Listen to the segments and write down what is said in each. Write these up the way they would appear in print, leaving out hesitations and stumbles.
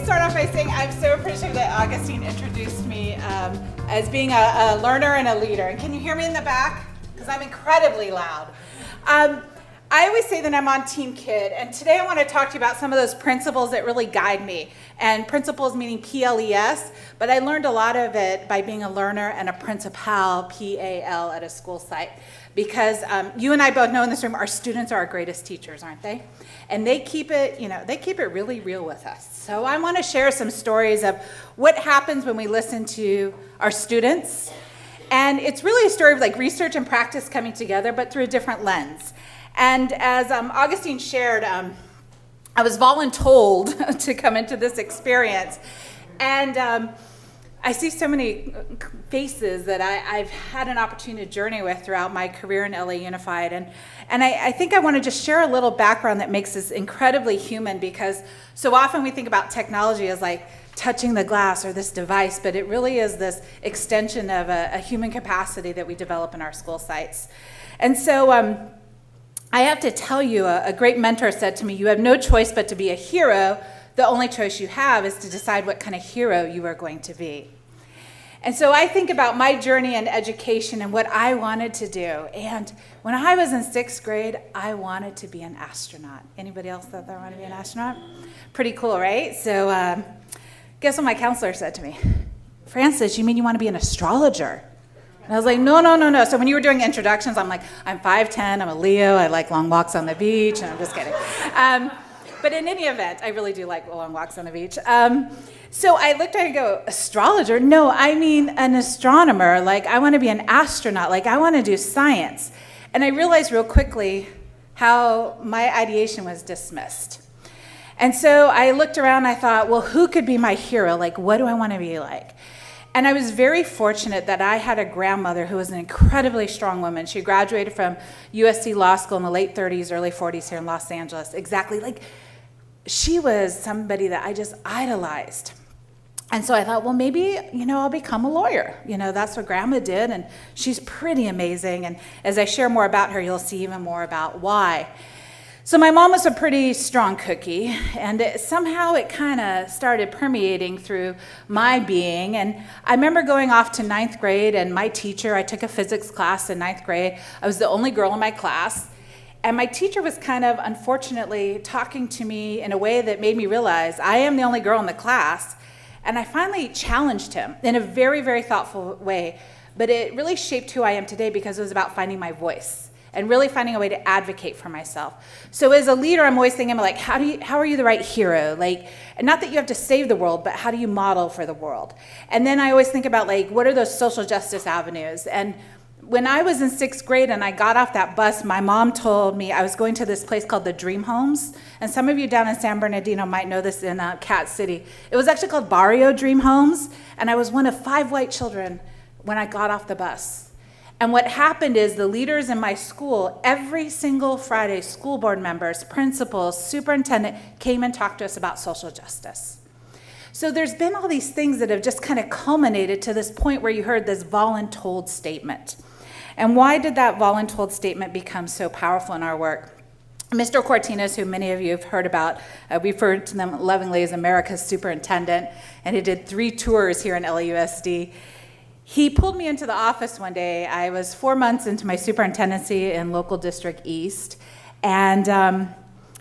start off by saying I'm so appreciative that Augustine introduced me as being a learner and a leader. And can you hear me in the back? Because I'm incredibly loud. I always say that I'm on Team Kid, and today I want to talk to you about some of those principles that really guide me. And principles meaning P-L-E-S, but I learned a lot of it by being a learner and a principal, P-A-L, at a school site. Because you and I both know in this room, our students are our greatest teachers, aren't they? And they keep it, they keep it really real with us. So I want to share some stories of what happens when we listen to our students. And it's really a story of like research and practice coming together, but through a different lens. And as Augustine shared, I was voluntold to come into this experience. And I see so many faces that I've had an opportunity to journey with throughout my career in LA Unified. And I think I want to just share a little background that makes this incredibly human, because so often we think about technology as like touching the glass or this device, but it really is this extension of a human capacity that we develop in our school sites. And so I have to tell you, a great mentor said to me, you have no choice but to be a hero. The only choice you have is to decide what kind of hero you are going to be. And so I think about my journey in education and what I wanted to do. And when I was in 6th grade, I wanted to be an astronaut. Anybody else thought they wanted to be an astronaut? Pretty cool, right? So guess what my counselor said to me? Francis, you mean you want to be an astrologer? And I was like, no. So when you were doing introductions, I'm like, I'm 5'10", I'm a Leo, I like long walks on the beach, and I'm just kidding. But in any event, I really do like long walks on the beach. So I looked at it and go, astrologer? No, I mean an astronomer. Like, I want to be an astronaut. Like, I want to do science. And I realized real quickly how my ideation was dismissed. And so I looked around and I thought, well, who could be my hero? Like, what do I want to be like? And I was very fortunate that I had a grandmother who was an incredibly strong woman. She graduated from USC Law School in the late 30s, early 40s here in Los Angeles. Exactly. Like, she was somebody that I just idolized. And so I thought, well, maybe, I'll become a lawyer. That's what Grandma did, and she's pretty amazing. And as I share more about her, you'll see even more about why. So my mom was a pretty strong cookie, and somehow it kind of started permeating through my being. And I remember going off to 9th grade, and my teacher, I took a physics class in 9th grade. I was the only girl in my class. And my teacher was kind of, unfortunately, talking to me in a way that made me realize I am the only girl in the class. And I finally challenged him in a very, very thoughtful way. But it really shaped who I am today, because it was about finding my voice and really finding a way to advocate for myself. So as a leader, I'm always thinking, like, how are you the right hero? Like, and not that you have to save the world, but how do you model for the world? And then I always think about, like, what are those social justice avenues? And when I was in 6th grade and I got off that bus, my mom told me I was going to this place called the Dream Homes. And some of you down in San Bernardino might know this in Cat City. It was actually called Barrio Dream Homes. And I was one of 5 white children when I got off the bus. And what happened is the leaders in my school, every single Friday, school board members, principals, superintendent, came and talked to us about social justice. So there's been all these things that have just kind of culminated to this point where you heard this voluntold statement. And why did that voluntold statement become so powerful in our work? Mr. Cortinas, who many of you have heard about, we refer to them lovingly as America's superintendent, and he did 3 tours here in LAUSD. He pulled me into the office one day. I was 4 months into my superintendency in local district East, and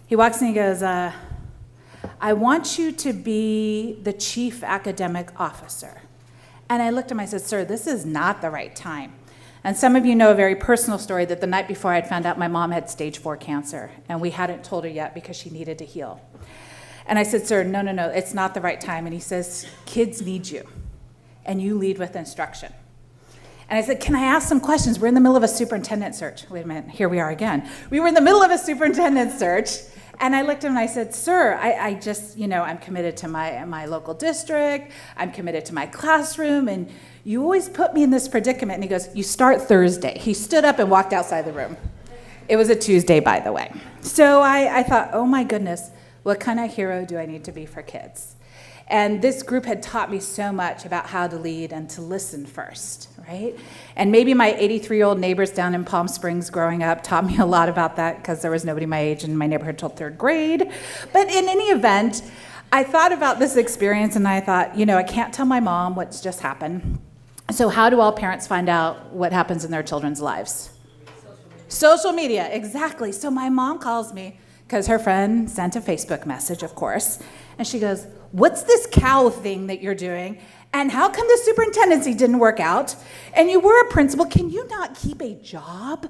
he walks in and he goes, I want you to be the chief academic officer. And I looked at him and I said, sir, this is not the right time. And some of you know a very personal story that the night before I'd found out my mom had stage 4 cancer, and we hadn't told her yet because she needed to heal. And I said, sir, no, it's not the right time. And he says, kids need you, and you lead with instruction. And I said, can I ask some questions? We're in the middle of a superintendent search. Wait a minute, here we are again. We were in the middle of a superintendent search, and I looked at him and I said, sir, I just, I'm committed to my local district, I'm committed to my classroom, and you always put me in this predicament. And he goes, you start Thursday. He stood up and walked outside the room. It was a Tuesday, by the way. So I thought, oh my goodness, what kind of hero do I need to be for kids? And this group had taught me so much about how to lead and to listen first, right? And maybe my 83-year-old neighbors down in Palm Springs growing up taught me a lot about that, because there was nobody my age in my neighborhood till 3rd grade. But in any event, I thought about this experience and I thought, I can't tell my mom what's just happened. So how do all parents find out what happens in their children's lives? Social media, exactly. So my mom calls me because her friend sent a Facebook message, of course, and she goes, "What's this cow thing that you're doing? And how come the superintendency didn't work out? And you were a principal, can you not keep a job?"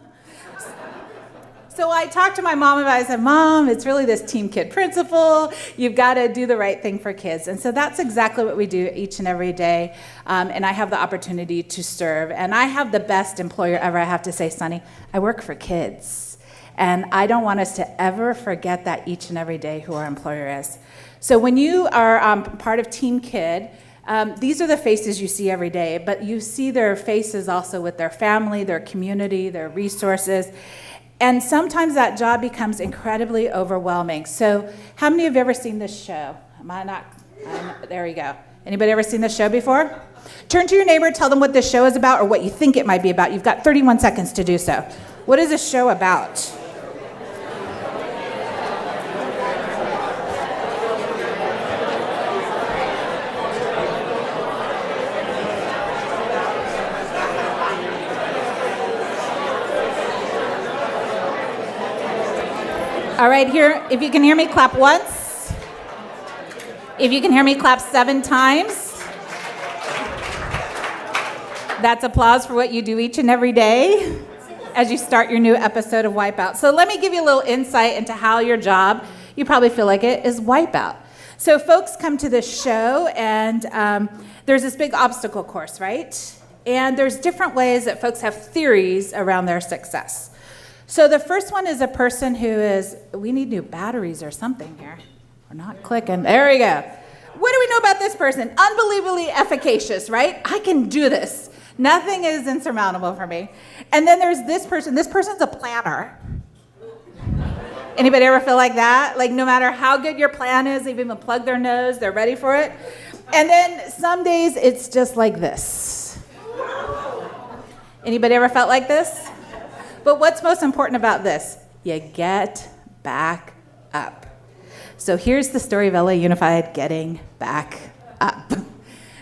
So I talked to my mom about it. I said, "Mom, it's really this Team Kid principle. You've got to do the right thing for kids." And so that's exactly what we do each and every day. And I have the opportunity to serve. And I have the best employer ever, I have to say, Sonny. I work for kids. And I don't want us to ever forget that each and every day who our employer is. So when you are part of Team Kid, these are the faces you see every day. But you see their faces also with their family, their community, their resources. And sometimes that job becomes incredibly overwhelming. So how many have ever seen this show? There you go. Anybody ever seen this show before? Turn to your neighbor, tell them what this show is about or what you think it might be about. You've got 31 seconds to do so. What is this show about? All right, here, if you can hear me, clap once. If you can hear me, clap 7 times. That's applause for what you do each and every day as you start your new episode of Wipeout. So let me give you a little insight into how your job, you probably feel like it, is Wipeout. So folks come to this show and there's this big obstacle course, right? And there's different ways that folks have theories around their success. So the first one is a person who is, we need new batteries or something here. We're not clicking. There we go. What do we know about this person? Unbelievably efficacious, right? I can do this. Nothing is insurmountable for me. And then there's this person. This person's a planner. Anybody ever feel like that? Like no matter how good your plan is, they've even plugged their nose, they're ready for it. And then some days it's just like this. Anybody ever felt like this? But what's most important about this? You get back up. So here's the story of LA Unified getting back up.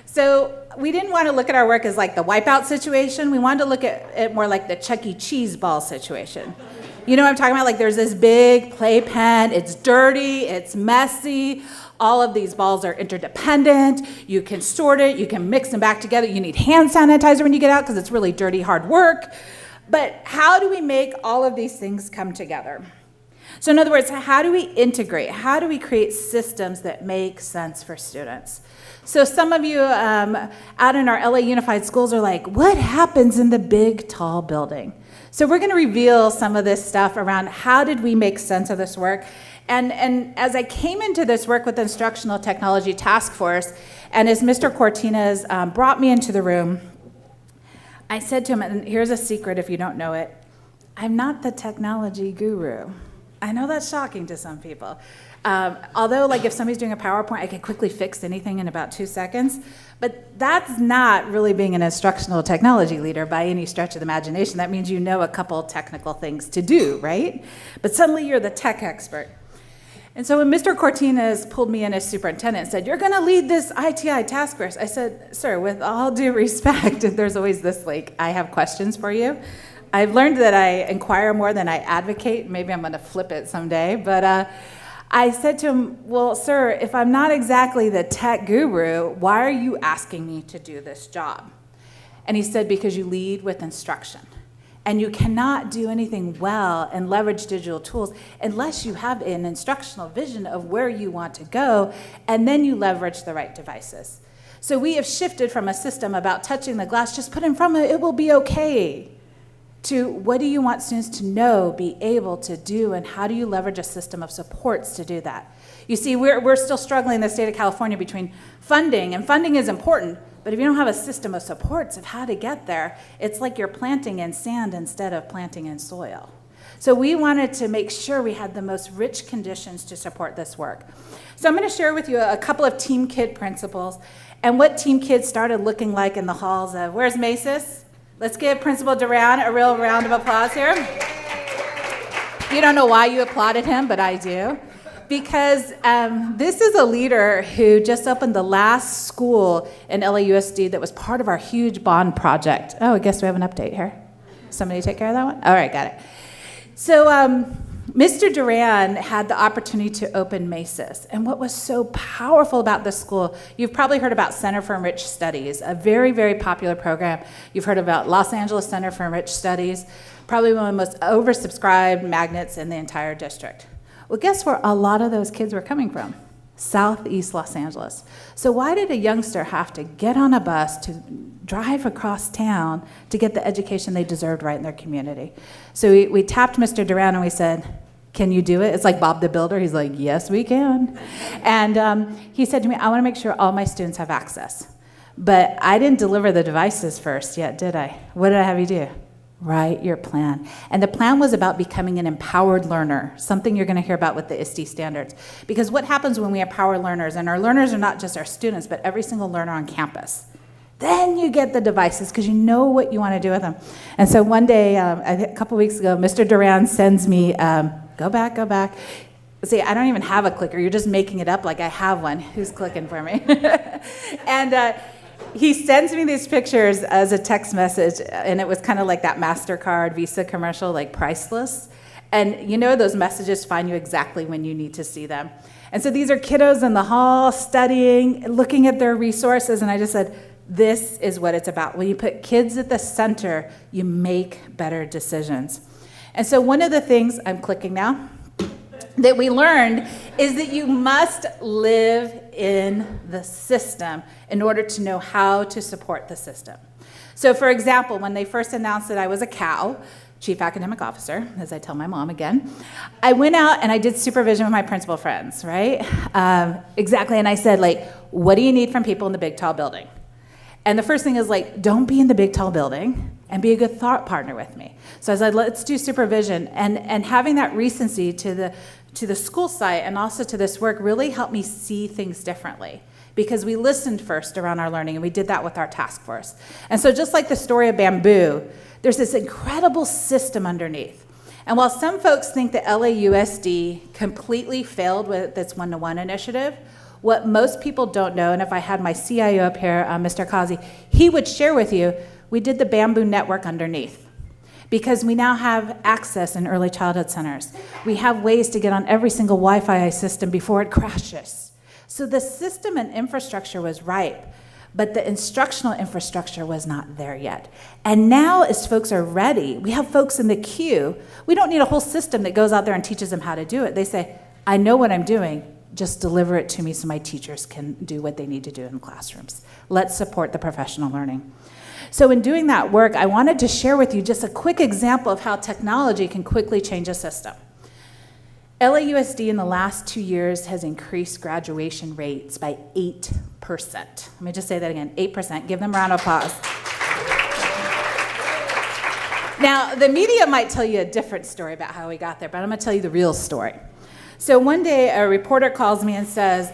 So we didn't want to look at our work as like the Wipeout situation. We wanted to look at it more like the Chuck E. Cheese ball situation. You know what I'm talking about? Like there's this big playpen. It's dirty. It's messy. All of these balls are interdependent. You can sort it. You can mix them back together. You need hand sanitizer when you get out because it's really dirty, hard work. But how do we make all of these things come together? So in other words, how do we integrate? How do we create systems that make sense for students? So some of you out in our LA Unified schools are like, what happens in the big, tall building? So we're going to reveal some of this stuff around how did we make sense of this work. And as I came into this work with the Instructional Technology Task Force, and as Mr. Cortines brought me into the room, I said to him, and here's a secret if you don't know it, I'm not the technology guru. I know that's shocking to some people. Although, like if somebody's doing a PowerPoint, I can quickly fix anything in about 2 seconds. But that's not really being an instructional technology leader by any stretch of the imagination. That means you know a couple technical things to do, right? But suddenly you're the tech expert. And so when Mr. Cortines pulled me in as superintendent and said, you're going to lead this ITI task force, I said, sir, with all due respect, there's always this, like, I have questions for you. I've learned that I inquire more than I advocate. Maybe I'm going to flip it someday. But I said to him, well, sir, if I'm not exactly the tech guru, why are you asking me to do this job? And he said, because you lead with instruction. And you cannot do anything well and leverage digital tools unless you have an instructional vision of where you want to go, and then you leverage the right devices. So we have shifted from a system about touching the glass, just put in front of it will be okay, to what do you want students to know, be able to do, and how do you leverage a system of supports to do that? You see, we're still struggling in the state of California between funding, and funding is important, but if you don't have a system of supports of how to get there, it's like you're planting in sand instead of planting in soil. So we wanted to make sure we had the most rich conditions to support this work. So I'm going to share with you a couple of Team Kid principles and what Team Kid started looking like in the halls of, where's Macy's? Let's give Principal Duran a real round of applause here. You don't know why you applauded him, but I do. because this is a leader who just opened the last school in LAUSD that was part of our huge bond project. Oh, I guess we have an update here. Somebody take care of that one? All right, got it. So Mr. Duran had the opportunity to open MESIS. And what was so powerful about this school, you've probably heard about Center for Enriched Studies, a very, very popular program. You've heard about Los Angeles Center for Enriched Studies, probably one of the most oversubscribed magnets in the entire district. Well, guess where a lot of those kids were coming from? Southeast Los Angeles. So why did a youngster have to get on a bus to drive across town to get the education they deserved right in their community? So we tapped Mr. Duran and we said, can you do it? It's like Bob the Builder. He's like, yes, we can. And he said to me, I want to make sure all my students have access. But I didn't deliver the devices first yet, did I? What did I have you do? Write your plan. And the plan was about becoming an empowered learner, something you're going to hear about with the ISTE standards. Because what happens when we empower learners, and our learners are not just our students, but every single learner on campus, then you get the devices because you know what you want to do with them. And so one day, a couple weeks ago, Mr. Duran sends me, go back. See, I don't even have a clicker. You're just making it up like I have one. Who's clicking for me? And he sends me these pictures as a text message, and it was kind of like that MasterCard Visa commercial, like priceless. And you know those messages find you exactly when you need to see them. And so these are kiddos in the hall studying, looking at their resources, and I just said, this is what it's about. When you put kids at the center, you make better decisions. And so one of the things, I'm clicking now, that we learned is that you must live in the system in order to know how to support the system. So for example, when they first announced that I was a CAO, Chief Academic Officer, as I tell my mom again, I went out and I did supervision with my principal friends, right? Exactly, and I said, like, what do you need from people in the big, tall building? And the first thing is, like, don't be in the big, tall building and be a good thought partner with me. So I said, let's do supervision. And having that recency to the school site and also to this work really helped me see things differently, because we listened first around our learning, and we did that with our task force. And so just like the story of bamboo, there's this incredible system underneath. And while some folks think that LAUSD completely failed with its one-to-one initiative, what most people don't know, and if I had my CIO up here, Mr. Kazi, he would share with you, we did the bamboo network underneath. Because we now have access in early childhood centers. We have ways to get on every single Wi-Fi system before it crashes. So the system and infrastructure was ripe, but the instructional infrastructure was not there yet. And now as folks are ready, we have folks in the queue. We don't need a whole system that goes out there and teaches them how to do it. They say, I know what I'm doing, just deliver it to me so my teachers can do what they need to do in classrooms. Let's support the professional learning. So in doing that work, I wanted to share with you just a quick example of how technology can quickly change a system. LAUSD in the last 2 years has increased graduation rates by 8%. Let me just say that again, 8%. Give them a round of applause. Now, the media might tell you a different story about how we got there, but I'm going to tell you the real story. So one day, a reporter calls me and says,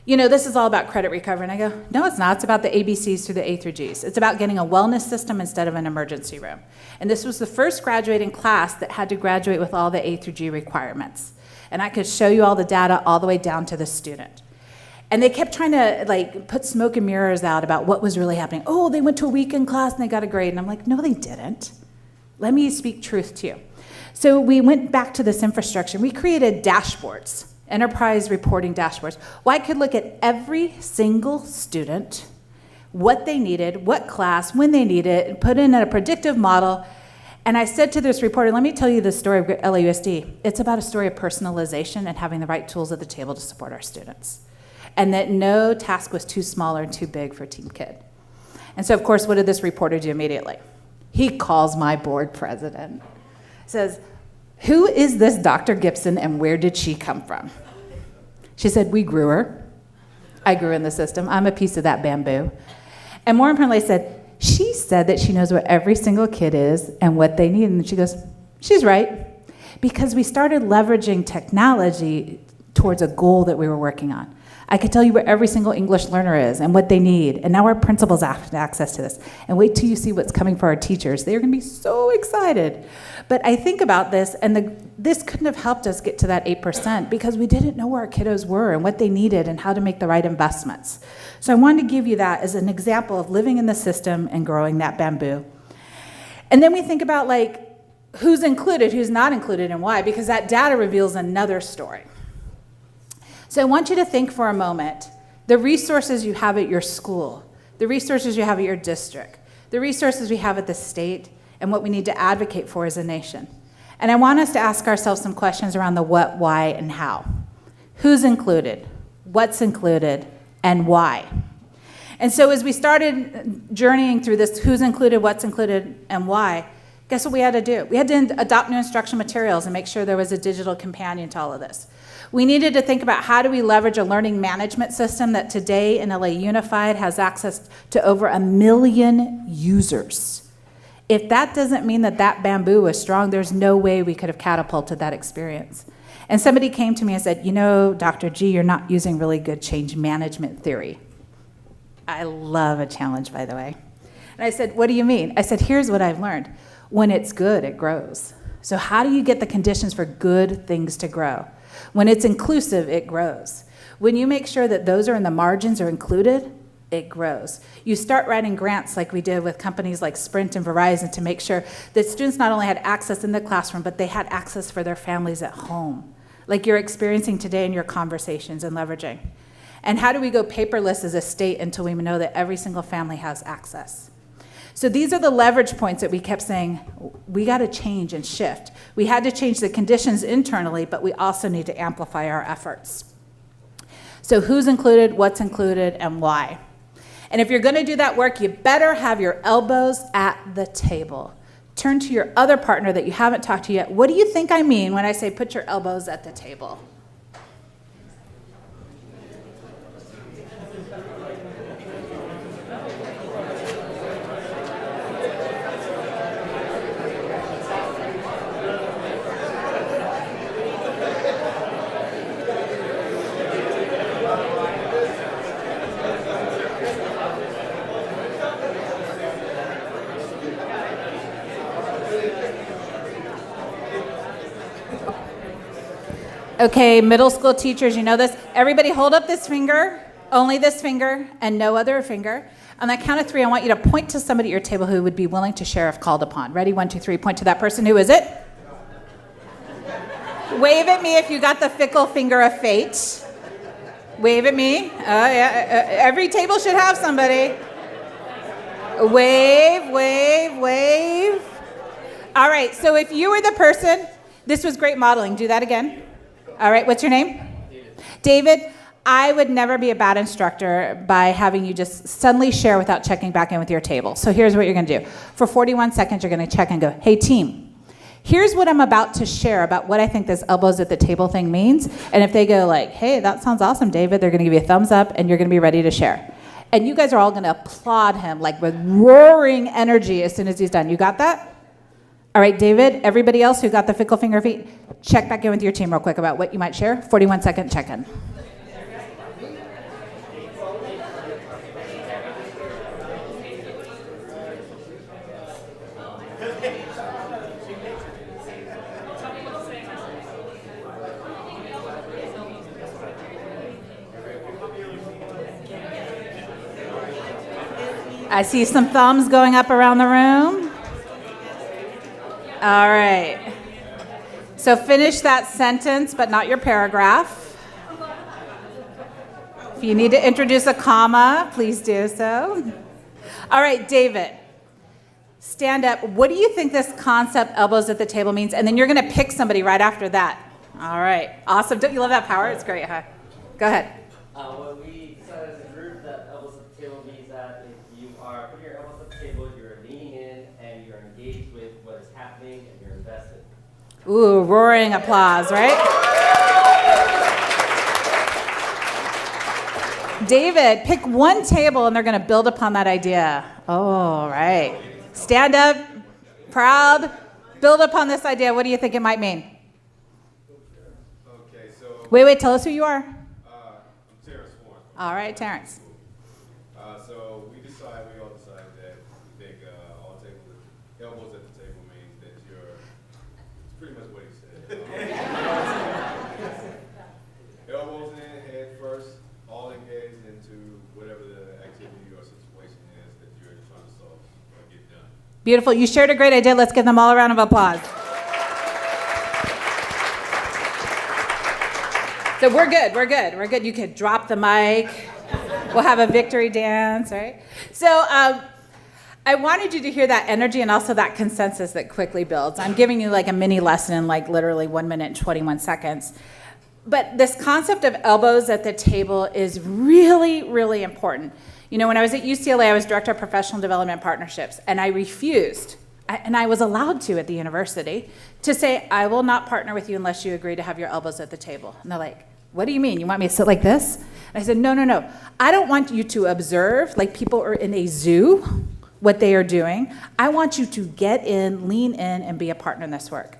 you know, this is all about credit recovery. And I go, no, it's not. It's about the ABCs through the A through Gs. It's about getting a wellness system instead of an emergency room. And this was the first graduating class that had to graduate with all the A through G requirements. And I could show you all the data all the way down to the student. And they kept trying to, like, put smoke and mirrors out about what was really happening. Oh, they went to a weekend class and they got a grade. And I'm like, no, they didn't. Let me speak truth to you. So we went back to this infrastructure. We created dashboards. Enterprise reporting dashboards. Well, I could look at every single student, what they needed, what class, when they needed it, and put in a predictive model. And I said to this reporter, let me tell you the story of LAUSD. It's about a story of personalization and having the right tools at the table to support our students. And that no task was too small or too big for Team Kid. And so, of course, what did this reporter do immediately? He calls my board president. Says, who is this Dr. Gipson and where did she come from? She said, we grew her. I grew in the system. I'm a piece of that bamboo. And more importantly, I said, she said that she knows what every single kid is and what they need. And she goes, she's right. Because we started leveraging technology towards a goal that we were working on. I could tell you where every single English learner is and what they need. And now our principals have access to this. And wait till you see what's coming for our teachers. They're going to be so excited. But I think about this, and this couldn't have helped us get to that 8% because we didn't know where our kiddos were and what they needed and how to make the right investments. So I wanted to give you that as an example of living in the system and growing that bamboo. And then we think about like who's included, who's not included, and why, because that data reveals another story. So I want you to think for a moment, the resources you have at your school, the resources you have at your district, the resources we have at the state, and what we need to advocate for as a nation. And I want us to ask ourselves some questions around the what, why, and how. Who's included? What's included? And why? And so as we started journeying through this who's included, what's included, and why, guess what we had to do? We had to adopt new instructional materials and make sure there was a digital companion to all of this. We needed to think about how do we leverage a learning management system that today in LA Unified has access to over 1 million users. If that doesn't mean that that bamboo was strong, there's no way we could have catapulted that experience. And somebody came to me and said, you know, Dr. G, you're not using really good change management theory. I love a challenge, by the way. And I said, what do you mean? I said, here's what I've learned. When it's good, it grows. So how do you get the conditions for good things to grow? When it's inclusive, it grows. When you make sure that those are in the margins are included, it grows. You start writing grants like we did with companies like Sprint and Verizon to make sure that students not only had access in the classroom, but they had access for their families at home, like you're experiencing today in your conversations and leveraging. And how do we go paperless as a state until we know that every single family has access? So these are the leverage points that we kept saying, we got to change and shift. We had to change the conditions internally, but we also need to amplify our efforts. So who's included, what's included, and why? And if you're going to do that work, you better have your elbows at the table. Turn to your other partner that you haven't talked to yet. What do you think I mean when I say put your elbows at the table? Okay, middle school teachers, you know this. Everybody hold up this finger, only this finger, and no other finger. On the count of 3, I want you to point to somebody at your table who would be willing to share if called upon. Ready? 1, 2, 3. Point to that person. Who is it? Wave at me if you got the fickle finger of fate. Wave at me. Oh, yeah. Every table should have somebody. Wave, wave, wave. All right, so if you were the person, this was great modeling. Do that again. All right, what's your name? David, I would never be a bad instructor by having you just suddenly share without checking back in with your table. So here's what you're going to do. For 41 seconds, you're going to check and go, hey, team, here's what I'm about to share about what I think this elbows at the table thing means. And if they go like, hey, that sounds awesome, David, they're going to give you a thumbs up, and you're going to be ready to share. And you guys are all going to applaud him like with roaring energy as soon as he's done. You got that? All right, David, everybody else who got the fickle finger feet, check back in with your team real quick about what you might share. 41-second check-in. I see some thumbs going up around the room. All right. So finish that sentence, but not your paragraph. If you need to introduce a comma, please do so. All right, David, stand up. What do you think this concept, elbows at the table, means? And then you're going to pick somebody right after that. All right. Awesome. Don't you love that power? It's great, huh? Go ahead. When we decided as a group that elbows at the table means that if you are putting your elbows at the table, you're leaning in and you're engaged with what is happening and you're invested. Ooh, roaring applause, right? David, pick one table and they're going to build upon that idea. Oh, right. Stand up, proud, build upon this idea. What do you think it might mean? Okay, so Wait, tell us who you are. I'm Terrace All right, Terrence. So we all decided that we think all table, elbows at the table means that it's pretty much what he said. Elbows in, head first, all engaged into whatever the activity or situation is that you're trying to solve or get done. Beautiful. You shared a great idea. Let's give them all a round of applause. So we're good. You could drop the mic. We'll have a victory dance, right? So I wanted you to hear that energy and also that consensus that quickly builds. I'm giving you like a mini lesson in like literally 1 minute and 21 seconds. But this concept of elbows at the table is really, really important. You know, when I was at UCLA, I was director of professional development partnerships, and I refused, and I was allowed to at the university, to say, I will not partner with you unless you agree to have your elbows at the table. And they're like, what do you mean? You want me to sit like this? And I said, no. I don't want you to observe like people are in a zoo, what they are doing. I want you to get in, lean in, and be a partner in this work.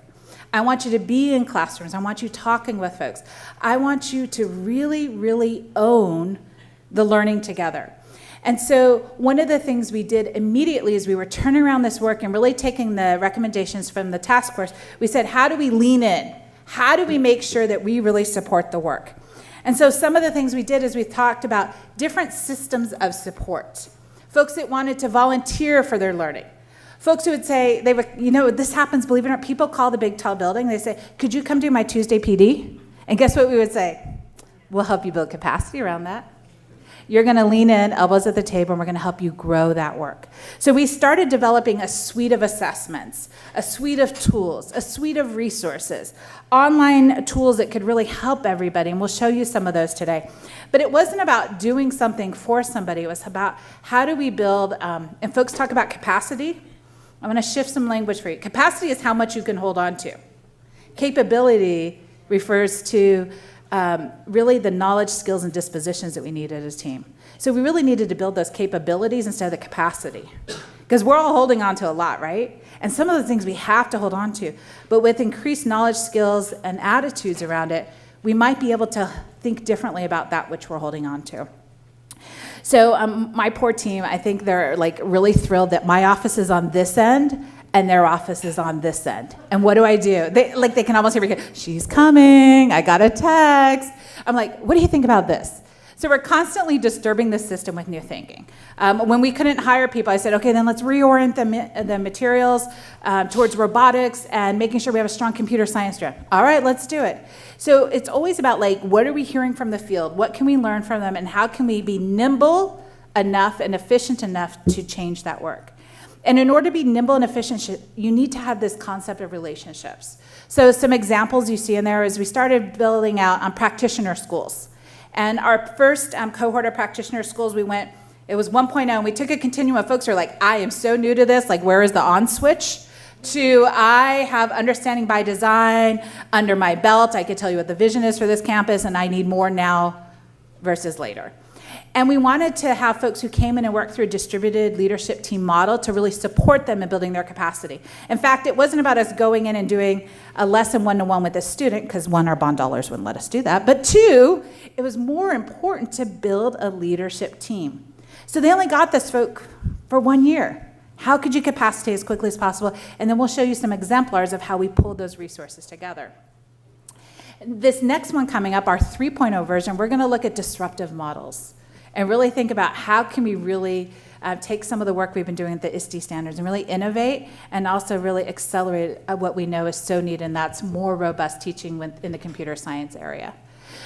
I want you to be in classrooms. I want you talking with folks. I want you to really, really own the learning together. And so one of the things we did immediately as we were turning around this work and really taking the recommendations from the task force, we said, how do we lean in? How do we make sure that we really support the work? And so some of the things we did is we talked about different systems of support. Folks that wanted to volunteer for their learning. Folks who would say, this happens, believe it or not, people call the big tall building, they say, could you come do my Tuesday PD? And guess what we would say? We'll help you build capacity around that. You're going to lean in, elbows at the table, and we're going to help you grow that work. So we started developing a suite of assessments, a suite of tools, a suite of resources, online tools that could really help everybody, and we'll show you some of those today. But it wasn't about doing something for somebody. It was about how do we build, and folks talk about capacity. I'm going to shift some language for you. Capacity is how much you can hold on to. Capability refers to really the knowledge, skills, and dispositions that we need as a team. So we really needed to build those capabilities instead of the capacity. Because we're all holding on to a lot, right? And some of the things we have to hold on to. But with increased knowledge, skills, and attitudes around it, we might be able to think differently about that which we're holding on to. So my poor team, I think they're like really thrilled that my office is on this end and their office is on this end. And what do? They can almost hear me go, she's coming, I got a text. I'm like, what do you think about this? So we're constantly disturbing the system with new thinking. When we couldn't hire people, I said, okay, then let's reorient the materials towards robotics and making sure we have a strong computer science strand. All right, let's do it. So it's always about like, what are we hearing from the field? What can we learn from them? And how can we be nimble enough and efficient enough to change that work? And in order to be nimble and efficient, you need to have this concept of relationships. So some examples you see in there is we started building out on practitioner schools. And our first cohort of practitioner schools, it was 1.0, and we took a continuum of folks who are like, I am so new to this, like where is the on switch? To I have understanding by design under my belt, I could tell you what the vision is for this campus, and I need more now versus later. And we wanted to have folks who came in and worked through a distributed leadership team model to really support them in building their capacity. In fact, it wasn't about us going in and doing a lesson one-to-one with a student, because one, our bond dollars wouldn't let us do that, but two, it was more important to build a leadership team. So they only got this folk for 1 year. How could you capacitate as quickly as possible? And then we'll show you some exemplars of how we pulled those resources together. This next one coming up, our 3.0 version, we're going to look at disruptive models and really think about how can we really take some of the work we've been doing at the ISTE standards and really innovate and also really accelerate what we know is so needed, and that's more robust teaching in the computer science area.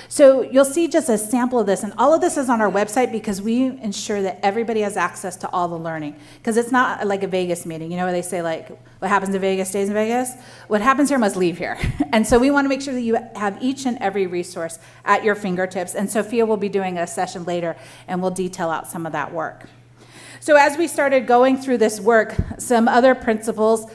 So you'll see just a sample of this, and all of this is on our website because we ensure that everybody has access to all the learning, because it's not like a Vegas meeting, where they say like, what happens in Vegas stays in Vegas. What happens here must leave here. And so we want to make sure that you have each and every resource at your fingertips, and Sophia will be doing a session later, and we'll detail out some of that work. So as we started going through this work, some other principals,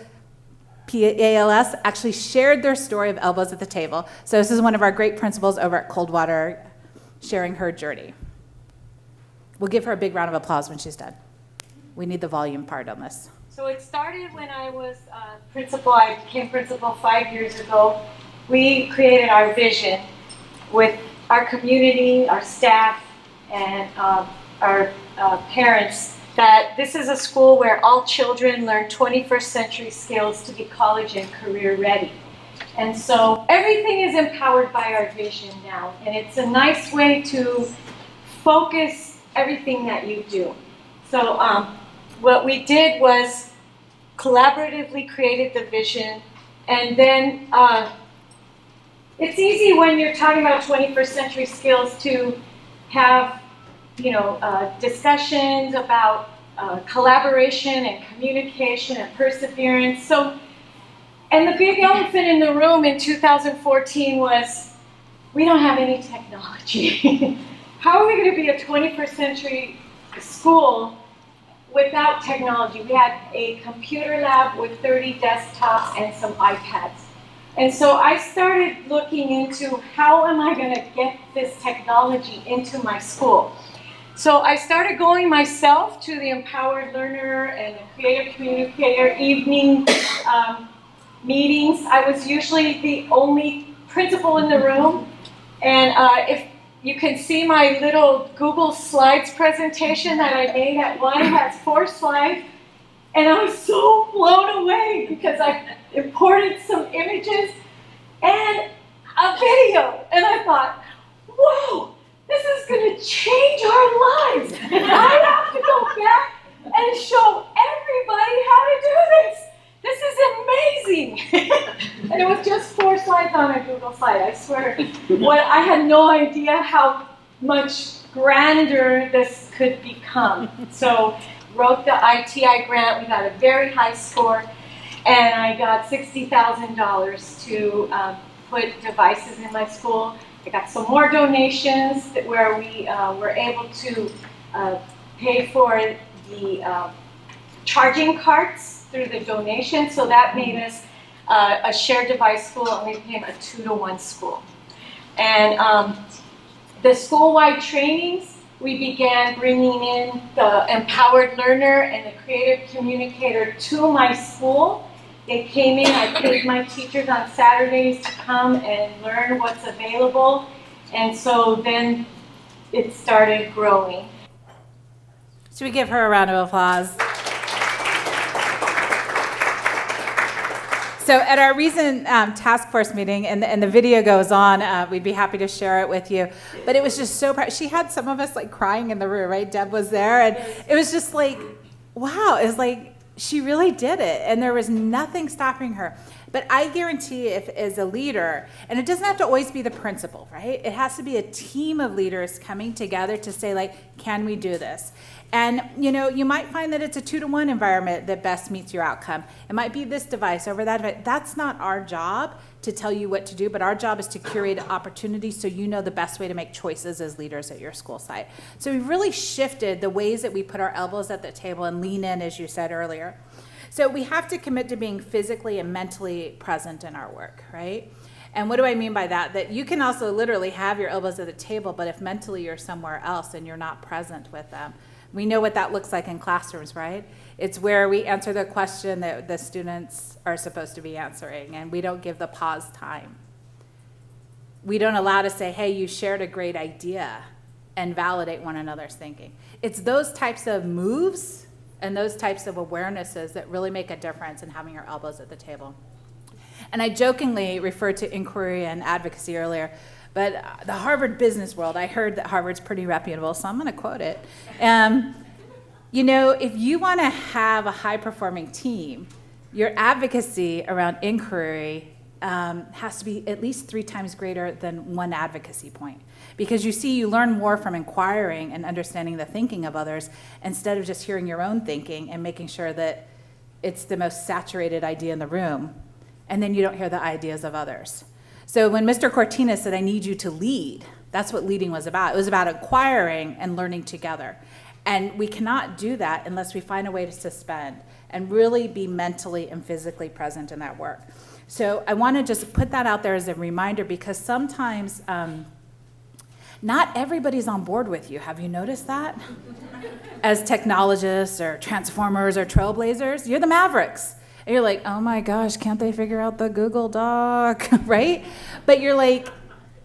PALS, actually shared their story of elbows at the table. So this is one of our great principals over at Coldwater sharing her journey. We'll give her a big round of applause when she's done. We need the volume part on this. So it started when I was principal. I became principal 5 years ago. We created our vision with our community, our staff, and our parents that this is a school where all children learn 21st century skills to be college and career ready. And so everything is empowered by our vision now, and it's a nice way to focus everything that you do. So what we did was collaboratively created the vision, and then it's easy when you're talking about 21st century skills to have, discussions about collaboration and communication and perseverance. So, and the big elephant in the room in 2014 was, we don't have any technology. How are we going to be a 21st century school without technology? We had a computer lab with 30 desktops and some iPads. And so I started looking into how am I going to get this technology into my school. So I started going myself to the Empowered Learner and the Creative Communicator evening meetings. I was usually the only principal in the room. And if you can see my little Google Slides presentation that I made at one, it has 4 slides. And I was so blown away because I imported some images and a video. And I thought, whoa, this is going to change our lives. I have to go back and show everybody how to do this. This is amazing. And it was just 4 slides on a Google slide, I swear. I had no idea how much grander this could become. So wrote the ITI grant, we got a very high score, and I got $60,000 to put devices in my school. I got some more donations where we were able to pay for the charging carts through the donation, so that made us a shared device school, and we became a 2-to-1 school. And the school-wide trainings, we began bringing in the Empowered Learner and the Creative Communicator to my school. They came in, I paid my teachers on Saturdays to come and learn what's available, and so then it started growing. Should we give her a round of applause? So at our recent task force meeting, and the video goes on, we'd be happy to share it with you, but it was just so proud. She had some of us like crying in the room, right? Deb was there, and it was just like, wow, it was like, she really did it, and there was nothing stopping her. But I guarantee if as a leader, and it doesn't have to always be the principal, right? It has to be a team of leaders coming together to say like, can we do this? And you might find that it's a 2-to-1 environment that best meets your outcome. It might be this device over that device. That's not our job to tell you what to do, but our job is to curate opportunities so you know the best way to make choices as leaders at your school site. So we've really shifted the ways that we put our elbows at the table and lean in, as you said earlier. So we have to commit to being physically and mentally present in our work, right? And what do I mean by that? That you can also literally have your elbows at the table, but if mentally you're somewhere else and you're not present with them, we know what that looks like in classrooms, right? It's where we answer the question that the students are supposed to be answering, and we don't give the pause time. We don't allow to say, hey, you shared a great idea, and validate one another's thinking. It's those types of moves and those types of awarenesses that really make a difference in having your elbows at the table. And I jokingly referred to inquiry and advocacy earlier, but the Harvard business world, I heard that Harvard's pretty reputable, so I'm going to quote it. If you want to have a high-performing team, your advocacy around inquiry has to be at least 3 times greater than one advocacy point. Because you learn more from inquiring and understanding the thinking of others instead of just hearing your own thinking and making sure that it's the most saturated idea in the room, and then you don't hear the ideas of others. So when Mr. Cortina said, I need you to lead, that's what leading was about. It was about acquiring and learning together. And we cannot do that unless we find a way to suspend and really be mentally and physically present in that work. So I want to just put that out there as a reminder, because sometimes not everybody's on board with you. Have you noticed that? As technologists or transformers or trailblazers, you're the mavericks. And you're like, oh my gosh, can't they figure out the Google Doc, right? But you're like,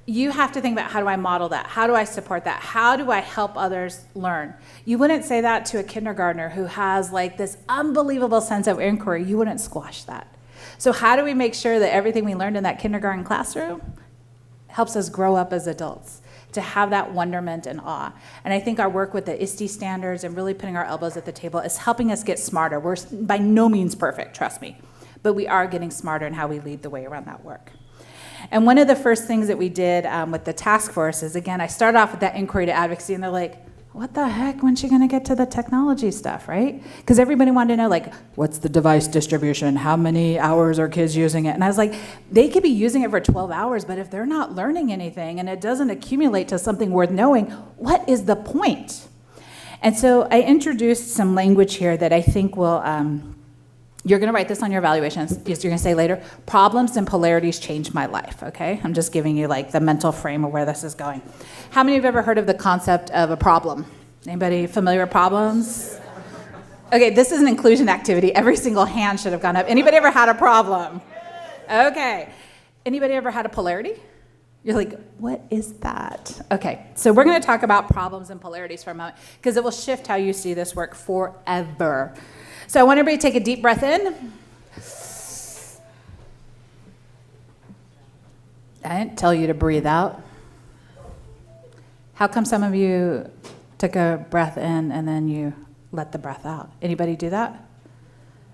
you have to think about, how do I model that? How do I support that? How do I help others learn? You wouldn't say that to a kindergartner who has like this unbelievable sense of inquiry. You wouldn't squash that. So how do we make sure that everything we learned in that kindergarten classroom helps us grow up as adults, to have that wonderment and awe? And I think our work with the ISTE standards and really putting our elbows at the table is helping us get smarter. We're by no means perfect, trust me, but we are getting smarter in how we lead the way around that work. And one of the first things that we did with the task force is, again, I started off with that inquiry to advocacy, and they're like, what the heck, when's she gonna get to the technology stuff, right? Because everybody wanted to know, like, what's the device distribution? How many hours are kids using it? And I was like, they could be using it for 12 hours, but if they're not learning anything and it doesn't accumulate to something worth knowing, what is the point? And so I introduced some language here that I think will, you're gonna write this on your evaluations, because you're gonna say later, problems and polarities changed my life, okay? I'm just giving you like the mental frame of where this is going. How many of you have ever heard of the concept of a problem? Anybody familiar with problems? Okay, this is an inclusion activity. Every single hand should have gone up. Anybody ever had a problem? Okay. Anybody ever had a polarity? You're like, what is that? Okay, so we're gonna talk about problems and polarities for a moment, because it will shift how you see this work forever. So I want everybody to take a deep breath in. I didn't tell you to breathe out. How come some of you took a breath in and then you let the breath out? Anybody do that?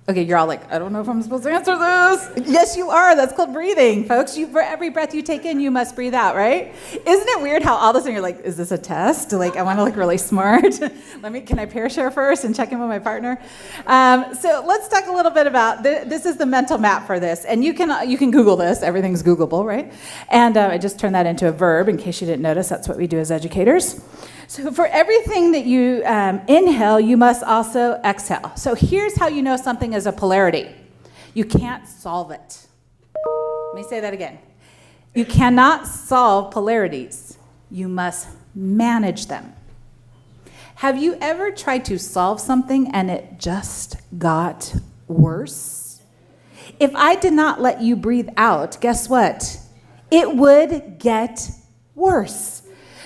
Okay, you're all like, I don't know if I'm supposed to answer this. Yes, you are. That's called breathing, folks. For every breath you take in, you must breathe out, right? Isn't it weird how all of a sudden you're like, is this a test? Like, I want to look really smart. Can I pair share first and check in with my partner? So let's talk a little bit about, this is the mental map for this. And you can Google this. Everything's Googleable, right? And I just turned that into a verb in case you didn't notice. That's what we do as educators. So for everything that you inhale, you must also exhale. So here's how you know something is a polarity. You can't solve it. Let me say that again. You cannot solve polarities. You must manage them. Have you ever tried to solve something and it just got worse? If I did not let you breathe out, guess what? It would get worse.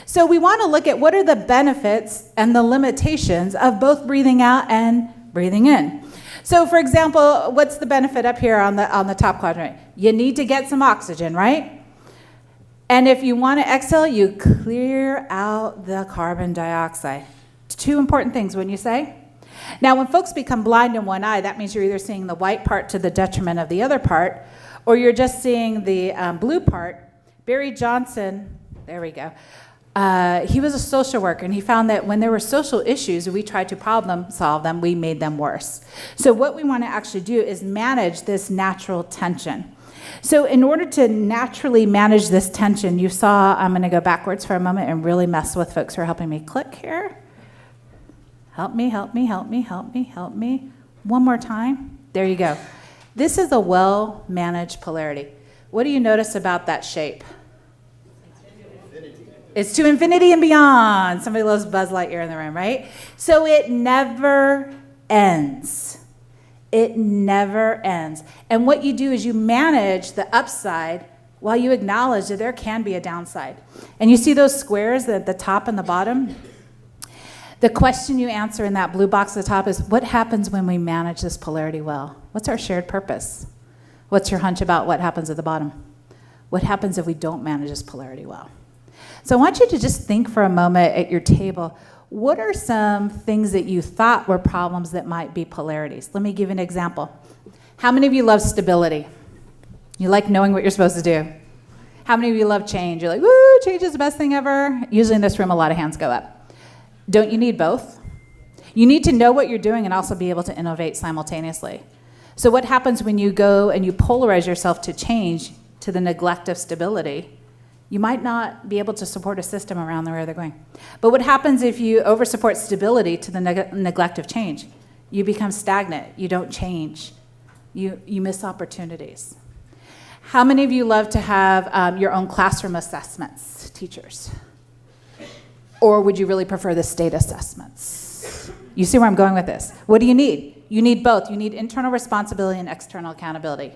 So we want to look at what are the benefits and the limitations of both breathing out and breathing in. So for example, what's the benefit up here on the top quadrant? You need to get some oxygen, right? And if you want to exhale, you clear out the carbon dioxide. Two important things, wouldn't you say? Now, when folks become blind in one eye, that means you're either seeing the white part to the detriment of the other part, or you're just seeing the blue part. Barry Johnson, there we go. He was a social worker, and he found that when there were social issues, we tried to problem solve them, we made them worse. So what we want to actually do is manage this natural tension. So in order to naturally manage this tension, you saw, I'm going to go backwards for a moment and really mess with folks who are helping me click here. Help me, help me, help me, help me, help me. One more time. There you go. This is a well-managed polarity. What do you notice about that shape? It's to infinity and beyond. Somebody loves Buzz Lightyear in the room, right? So it never ends. It never ends. And what you do is you manage the upside while you acknowledge that there can be a downside. And you see those squares at the top and the bottom? The question you answer in that blue box at the top is, what happens when we manage this polarity well? What's our shared purpose? What's your hunch about what happens at the bottom? What happens if we don't manage this polarity well? So I want you to just think for a moment at your table, what are some things that you thought were problems that might be polarities? Let me give you an example. How many of you love stability? You like knowing what you're supposed to do? How many of you love change? You're like, woo, change is the best thing ever. Usually in this room, a lot of hands go up. Don't you need both? You need to know what you're doing and also be able to innovate simultaneously. So what happens when you go and you polarize yourself to change to the neglect of stability? You might not be able to support a system around where they're going. But what happens if you over-support stability to the neglect of change? You become stagnant. You don't change. You miss opportunities. How many of you love to have your own classroom assessments, teachers? Or would you really prefer the state assessments? You see where I'm going with this. What do you need? You need both. You need internal responsibility and external accountability.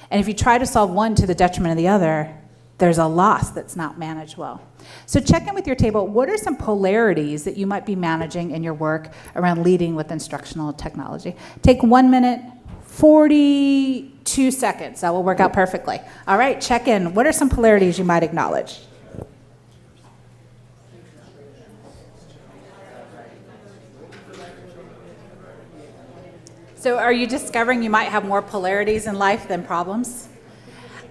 And if you try to solve one to the detriment of the other, there's a loss that's not managed well. So check in with your table. What are some polarities that you might be managing in your work around leading with instructional technology? Take 1 minute, 42 seconds. That will work out perfectly. All right, check in. What are some polarities you might acknowledge? So are you discovering you might have more polarities in life than problems?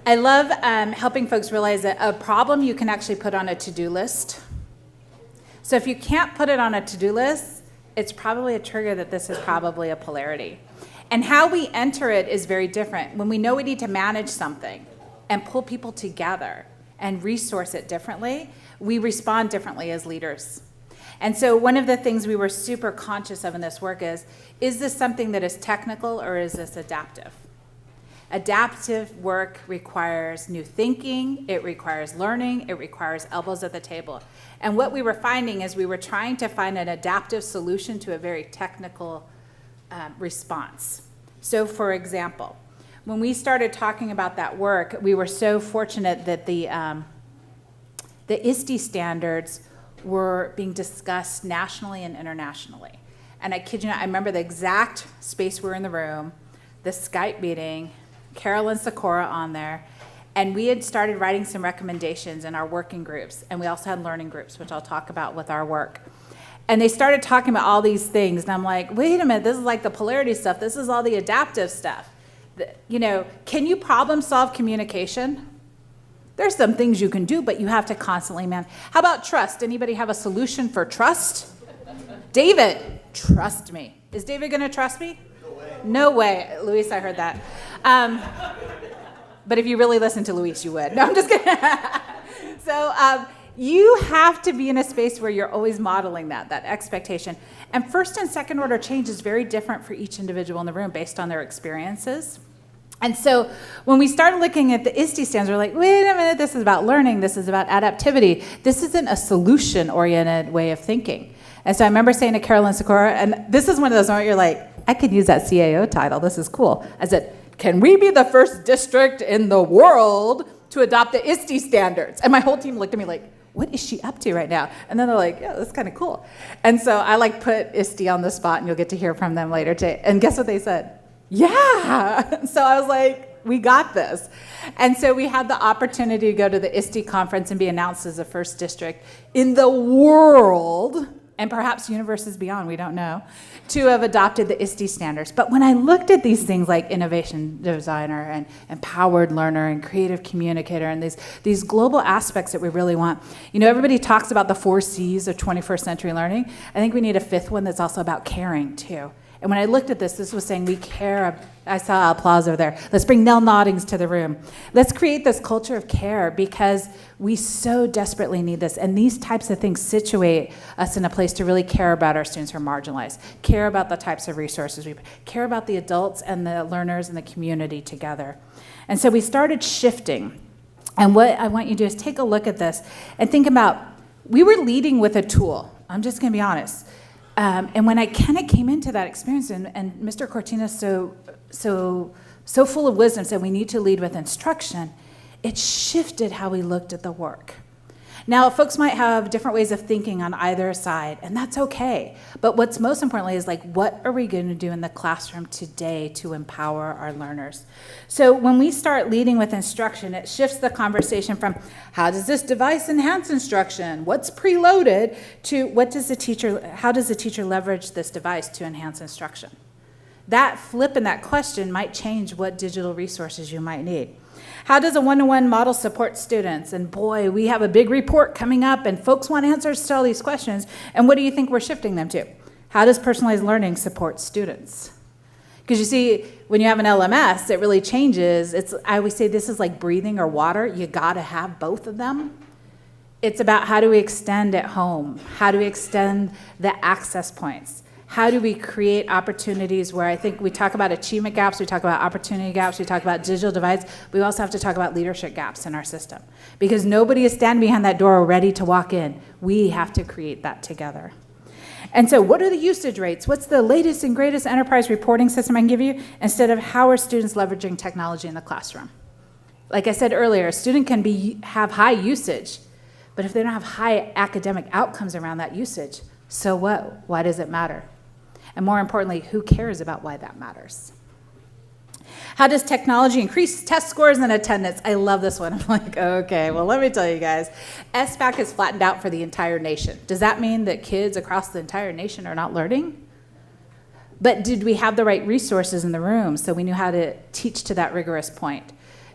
I love helping folks realize that a problem you can actually put on a to-do list. So if you can't put it on a to-do list, it's probably a trigger that this is probably a polarity. And how we enter it is very different. When we know we need to manage something and pull people together and resource it differently, we respond differently as leaders. And so one of the things we were super conscious of in this work is this something that is technical or is this adaptive? Adaptive work requires new thinking, it requires learning, it requires elbows at the table. And what we were finding is we were trying to find an adaptive solution to a very technical response. So for example, when we started talking about that work, we were so fortunate that the ISTE standards were being discussed nationally and internationally. And I kid you not, I remember the exact space we were in the room, the Skype meeting, Carol and Sakura on there, and we had started writing some recommendations in our working groups, and we also had learning groups, which I'll talk about with our work. And they started talking about all these things, and I'm like, wait a minute, this is like the polarity stuff, this is all the adaptive stuff. You know, can you problem solve communication? There's some things you can do, but you have to constantly manage. How about trust? Anybody have a solution for trust? David, trust me. Is David going to trust me? No way. No way. Luis, I heard that. But if you really listen to Luis, you would. No, I'm just kidding. So you have to be in a space where you're always modeling that expectation. And first and second order change is very different for each individual in the room based on their experiences. And so when we started looking at the ISTE standards, we're like, wait a minute, this is about learning, this is about adaptivity. This isn't a solution-oriented way of thinking. And so I remember saying to Carolyn Sakura, and this is one of those moments you're like, I could use that CAO title, this is cool. I said, can we be the first district in the world to adopt the ISTE standards? And my whole team looked at me like, what is she up to right now? And then they're like, yeah, that's kind of cool. And so I like put ISTE on the spot, and you'll get to hear from them later today. And guess what they said? Yeah. So I was like, we got this. And so we had the opportunity to go to the ISTE conference and be announced as the first district in the world, and perhaps universes beyond, we don't know, to have adopted the ISTE standards. But when I looked at these things like innovation designer and empowered learner and creative communicator and these global aspects that we really want, you know, everybody talks about the 4 C's of 21st century learning. I think we need a 5th one that's also about caring too. And when I looked at this was saying we care. I saw applause over there. Let's bring Nell Noddings to the room. Let's create this culture of care because we so desperately need this. And these types of things situate us in a place to really care about our students who are marginalized, care about the types of resources we care about the adults and the learners and the community together. And so we started shifting. And what I want you to do is take a look at this and think about, we were leading with a tool. I'm just going to be honest. And when I kind of came into that experience, and Mr. Cortina so full of wisdom said we need to lead with instruction, it shifted how we looked at the work. Now, folks might have different ways of thinking on either side, and that's okay. But what's most importantly is like, what are we going to do in the classroom today to empower our learners? So when we start leading with instruction, it shifts the conversation from how does this device enhance instruction? What's preloaded to how does the teacher leverage this device to enhance instruction? That flip in that question might change what digital resources you might need. How does a one-to-one model support students? And boy, we have a big report coming up and folks want answers to all these questions. And what do you think we're shifting them to? How does personalized learning support students? Because you see, when you have an LMS, it really changes. I always say this is like breathing or water. You gotta have both of them. It's about how do we extend at home? How do we extend the access points? How do we create opportunities where I think we talk about achievement gaps, we talk about opportunity gaps, we talk about digital divides, we also have to talk about leadership gaps in our system. Because nobody is standing behind that door ready to walk in. We have to create that together. And so what are the usage rates? What's the latest and greatest enterprise reporting system I can give you? Instead of how are students leveraging technology in the classroom? Like I said earlier, a student can have high usage, but if they don't have high academic outcomes around that usage, so what? Why does it matter? And more importantly, who cares about why that matters? How does technology increase test scores and attendance? I love this one. I'm like, okay, well, let me tell you guys. SBAC is flattened out for the entire nation. Does that mean that kids across the entire nation are not learning? But did we have the right resources in the room so we knew how to teach to that rigorous point?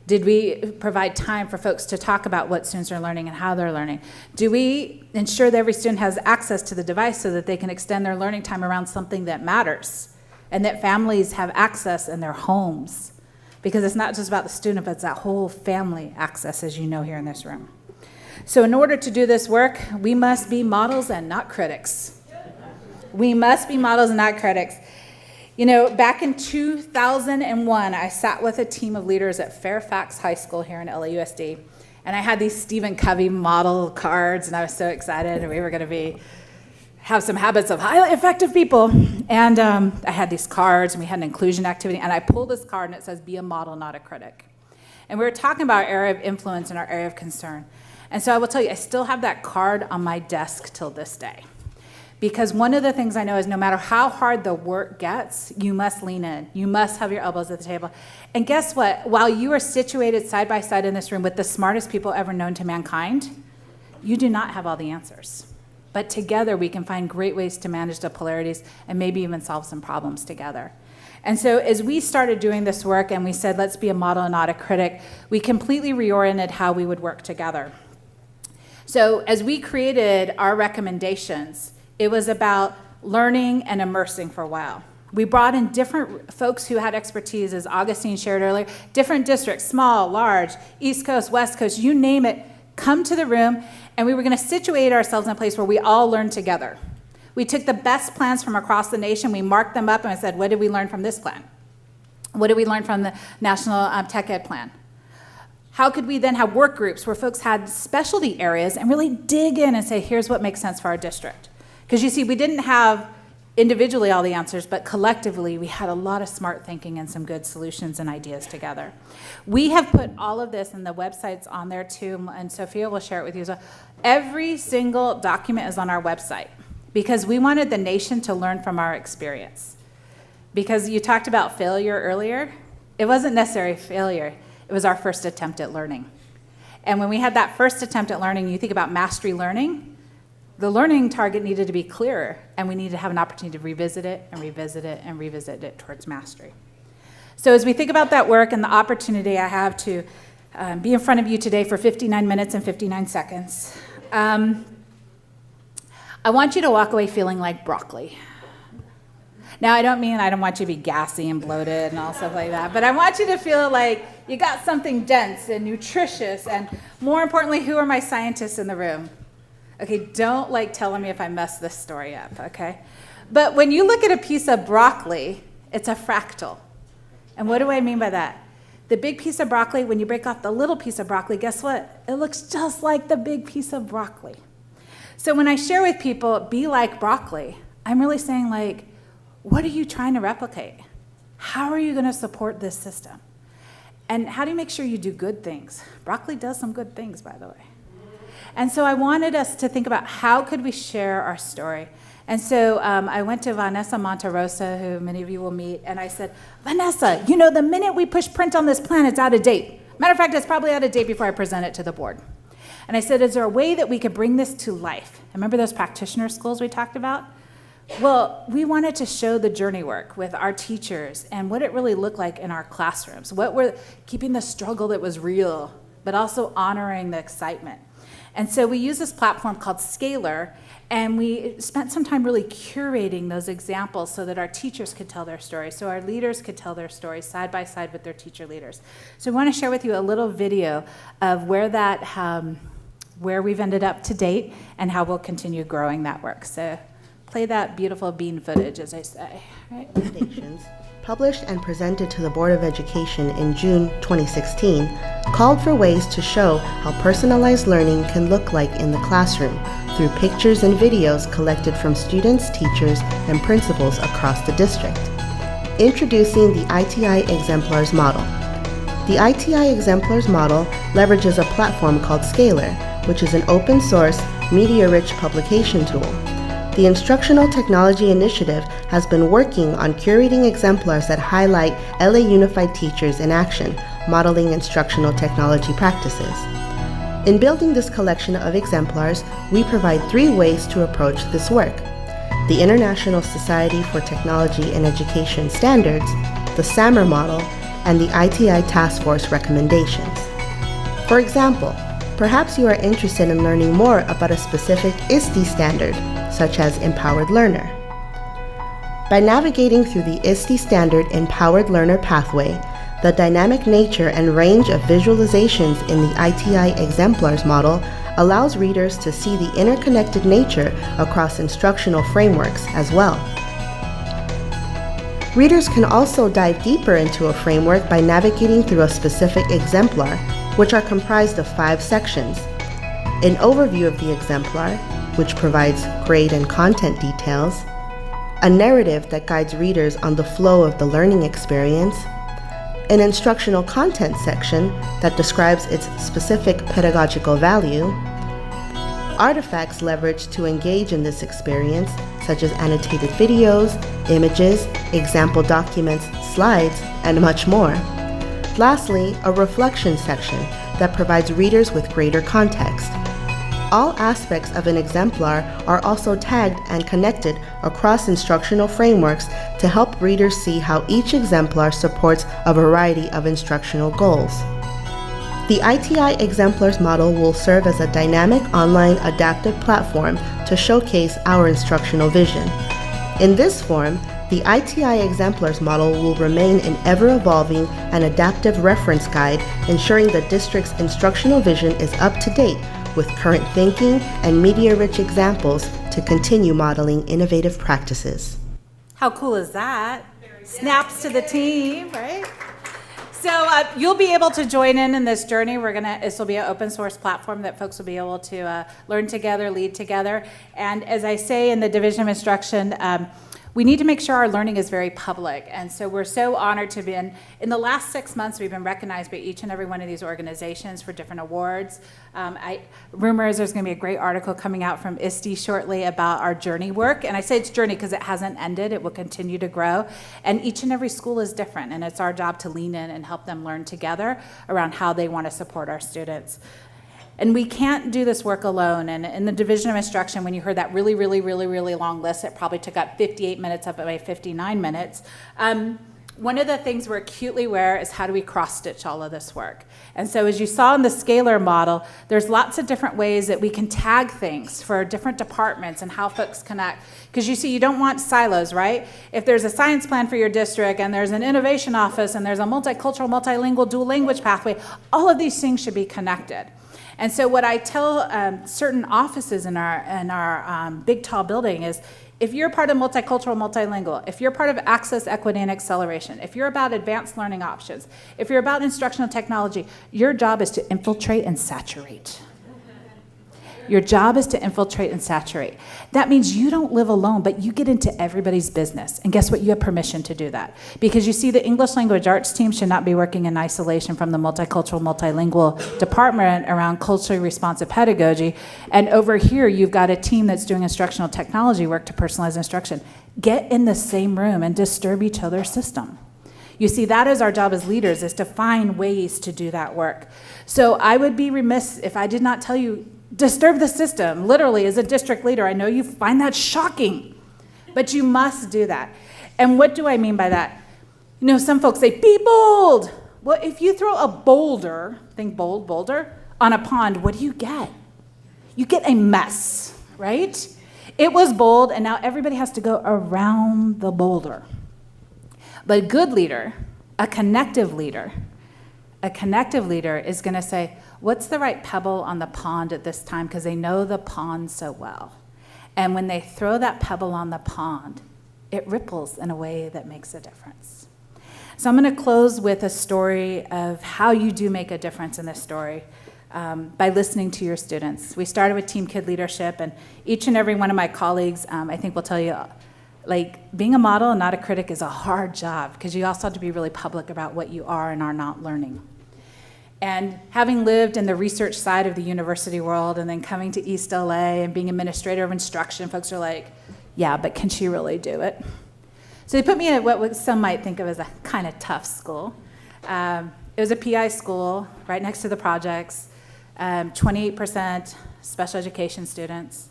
Did we provide time for folks to talk about what students are learning and how they're learning? Do we ensure that every student has access to the device so that they can extend their learning time around something that matters? And that families have access in their homes? Because it's not just about the student, but it's that whole family access, as you know here in this room. So in order to do this work, we must be models and not critics. We must be models and not critics. You know, back in 2001, I sat with a team of leaders at Fairfax High School here in LAUSD, and I had these Stephen Covey model cards, and I was so excited, and we were going to have some habits of highly effective people. And I had these cards, and we had an inclusion activity, and I pulled this card, and it says, be a model, not a critic. And we were talking about our area of influence and our area of concern. And so I will tell you, I still have that card on my desk till this day. Because one of the things I know is no matter how hard the work gets, you must lean in. You must have your elbows at the table. And guess what? While you are situated side by side in this room with the smartest people ever known to mankind, you do not have all the answers. But together we can find great ways to manage the polarities and maybe even solve some problems together. And so as we started doing this work and we said, let's be a model and not a critic, we completely reoriented how we would work together. So as we created our recommendations, it was about learning and immersing for a while. We brought in different folks who had expertise, as Augustine shared earlier, different districts, small, large, East Coast, West Coast, you name it, come to the room, and we were going to situate ourselves in a place where we all learn together. We took the best plans from across the nation, we marked them up, and I said, what did we learn from this plan? What did we learn from the National Tech Ed Plan? How could we then have work groups where folks had specialty areas and really dig in and say, here's what makes sense for our district? Because you see, we didn't have individually all the answers, but collectively we had a lot of smart thinking and some good solutions and ideas together. We have put all of this, and the website's on there too, and Sophia will share it with you as well. Every single document is on our website because we wanted the nation to learn from our experience. Because you talked about failure earlier. It wasn't necessarily failure. It was our first attempt at learning. And when we had that first attempt at learning, you think about mastery learning, the learning target needed to be clearer, and we needed to have an opportunity to revisit it and revisit it and revisit it towards mastery. So as we think about that work and the opportunity I have to be in front of you today for 59 minutes and 59 seconds, I want you to walk away feeling like broccoli. Now, I don't want you to be gassy and bloated and all stuff like that, but I want you to feel like you got something dense and nutritious, and more importantly, who are my scientists in the room? Okay, don't tell me if I mess this story up, okay? But when you look at a piece of broccoli, it's a fractal. And what do I mean by that? The big piece of broccoli, when you break off the little piece of broccoli, guess what? It looks just like the big piece of broccoli. So when I share with people, be like broccoli, I'm really saying what are you trying to replicate? How are you going to support this system? And how do you make sure you do good things? Broccoli does some good things, by the way. And so I wanted us to think about how could we share our story. And so I went to Vanessa Monterosa, who many of you will meet, and I said, Vanessa, the minute we push print on this plan, it's out of date. Matter of fact, it's probably out of date before I present it to the board. And I said, is there a way that we could bring this to life? Remember those practitioner schools we talked about? Well, we wanted to show the journey work with our teachers and what it really looked like in our classrooms. What we're keeping the struggle that was real, but also honoring the excitement. And so we use this platform called Scalar, and we spent some time really curating those examples so that our teachers could tell their stories, so our leaders could tell their stories side by side with their teacher leaders. So I want to share with you a little video of where we've ended up to date and how we'll continue growing that work. So play that beautiful bean footage, as I say. Right? Stations, published and presented to the Board of Education in June 2016, called for ways to show how personalized learning can look like in the classroom through pictures and videos collected from students, teachers, and principals across the district. Introducing the ITI Exemplars model. The ITI Exemplars model leverages a platform called Scalar, which is an open source, media-rich publication tool. The Instructional Technology Initiative has been working on curating exemplars that highlight LA Unified teachers in action, modeling instructional technology practices. In building this collection of exemplars, we provide 3 ways to approach this work: the International Society for Technology and Education standards, the SAMR model, and the ITI Task Force recommendations. For example, perhaps you are interested in learning more about a specific ISTE standard, such as Empowered Learner. By navigating through the ISTE standard Empowered Learner pathway, the dynamic nature and range of visualizations in the ITI Exemplars model allows readers to see the interconnected nature across instructional frameworks as well. Readers can also dive deeper into a framework by navigating through a specific exemplar, which are comprised of 5 sections: an overview of the exemplar, which provides grade and content details, a narrative that guides readers on the flow of the learning experience, an instructional content section that describes its specific pedagogical value, artifacts leveraged to engage in this experience, such as annotated videos, images, example documents, slides, and much more. Lastly, a reflection section that provides readers with greater context. All aspects of an exemplar are also tagged and connected across instructional frameworks to help readers see how each exemplar supports a variety of instructional goals. The ITI Exemplars model will serve as a dynamic online adaptive platform to showcase our instructional vision. In this form, the ITI Exemplars model will remain an ever-evolving and adaptive reference guide, ensuring the district's instructional vision is up to date with current thinking and media-rich examples to continue modeling innovative practices. How cool is that? Snaps to the team, right? So you'll be able to join in this journey. This will be an open source platform that folks will be able to learn together, lead together. And as I say in the Division of Instruction, we need to make sure our learning is very public. And so we're so honored to be in the last 6 months, we've been recognized by each and every one of these organizations for different awards. Rumor is there's gonna be a great article coming out from ISTE shortly about our journey work. And I say it's journey because it hasn't ended, it will continue to grow. And each and every school is different, and it's our job to lean in and help them learn together around how they wanna support our students. And we can't do this work alone. And in the Division of Instruction, when you heard that really, really, really, really long list, it probably took up 58 minutes of my 59 minutes. One of the things we're acutely aware is how do we cross-stitch all of this work? And so as you saw in the Scalar model, there's lots of different ways that we can tag things for different departments and how folks connect. Because you see, you don't want silos, right? If there's a science plan for your district and there's an innovation office and there's a multicultural, multilingual, dual language pathway, all of these things should be connected. And so what I tell certain offices in our big, tall building is, if you're part of multicultural, multilingual, if you're part of access, equity, and acceleration, if you're about advanced learning options, if you're about instructional technology, your job is to infiltrate and saturate. Your job is to infiltrate and saturate. That means you don't live alone, but you get into everybody's business. And guess what? You have permission to do that. Because you see, the English language arts team should not be working in isolation from the multicultural, multilingual department around culturally responsive pedagogy. And over here, you've got a team that's doing instructional technology work to personalize instruction. Get in the same room and disturb each other's system. You see, that is our job as leaders, is to find ways to do that work. So I would be remiss if I did not tell you, disturb the system. Literally, as a district leader, I know you find that shocking, but you must do that. And what do I mean by that? You know, some folks say, be bold. Well, if you throw a boulder, think bold, boulder, on a pond, what do you get? You get a mess, right? It was bold, and now everybody has to go around the boulder. But a good leader, a connective leader is gonna say, what's the right pebble on the pond at this time? Because they know the pond so well. And when they throw that pebble on the pond, it ripples in a way that makes a difference. So I'm gonna close with a story of how you do make a difference in this story by listening to your students. We started with Team Kid Leadership, and each and every one of my colleagues, I think will tell you, like, being a model and not a critic is a hard job, because you also have to be really public about what you are and are not learning. And having lived in the research side of the university world and then coming to East LA and being administrator of instruction, folks are like, yeah, but can she really do it? So they put me in what some might think of as a kind of tough school. It was a PI school right next to the projects, 28% special education students.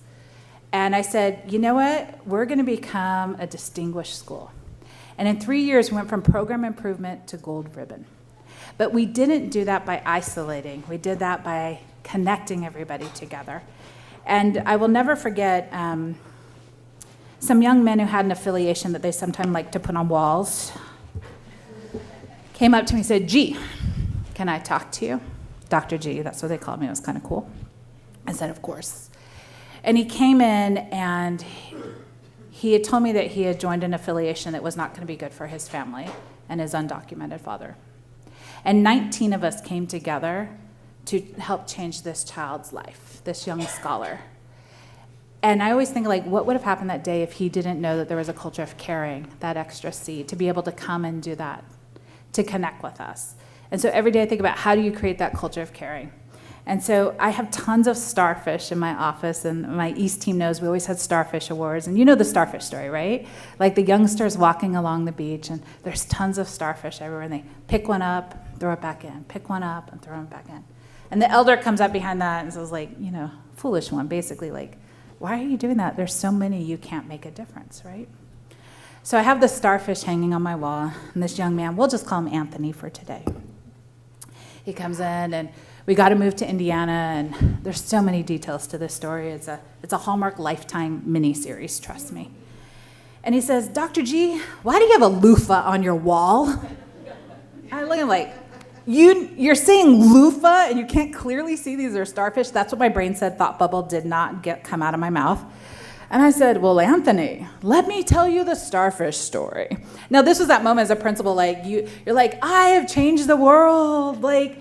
And I said, you know what? We're going to become a distinguished school. And in 3 years, we went from program improvement to gold ribbon. But we didn't do that by isolating. We did that by connecting everybody together. And I will never forget some young men who had an affiliation that they sometimes like to put on walls came up to me and said, G, can I talk to you? Dr. G, that's what they called me. It was kind of cool. I said, of course. And he came in and he had told me that he had joined an affiliation that was not going to be good for his family and his undocumented father. And 19 of us came together to help change this child's life, this young scholar. And I always think, like, what would have happened that day if he didn't know that there was a culture of caring, that extra seed, to be able to come and do that, to connect with us. And so every day I think about, how do you create that culture of caring? And so I have tons of starfish in my office, and my East team knows we always had Starfish Awards. And you know the starfish story, right? Like the youngsters walking along the beach, and there's tons of starfish everywhere, and they pick one up, throw it back in, pick one up, and throw it back in. And the elder comes up behind that and says, like, you know, foolish one, basically, like, why are you doing that? There's so many, you can't make a difference, right? So I have the starfish hanging on my wall, and this young man, we'll just call him Anthony for today. He comes in, and we got to move to Indiana, and there's so many details to this story. It's a Hallmark Lifetime miniseries, trust me. And he says, Dr. G, why do you have a loofah on your wall? I look at him like, you're saying loofah and you can't clearly see these are starfish? That's what my brain said. Thought bubble did not come out of my mouth. And I said, well, Anthony, let me tell you the starfish story. Now, this was that moment as a principal, like, you're like, I have changed the world. Like,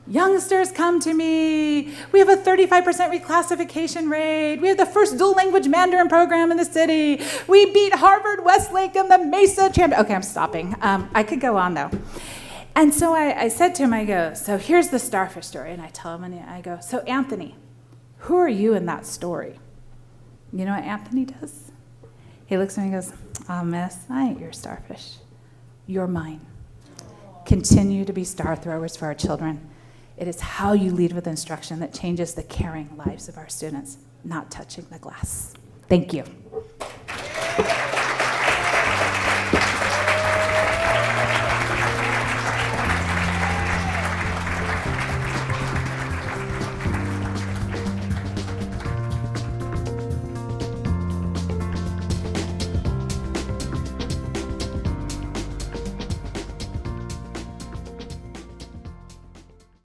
youngsters come to me. We have a 35% reclassification rate. We have the first dual language Mandarin program in the city. We beat Harvard, Westlake, and the Mesa champion. Okay, I'm stopping. I could go on, though. And so I said to him, I go, so here's the starfish story. And I tell him, and I go, so Anthony, who are you in that story? You know what Anthony does? He looks at me and goes, oh, miss, I ain't your starfish. You're mine. Continue to be star throwers for our children. It is how you lead with instruction that changes the caring lives of our students, not touching the glass. Thank you.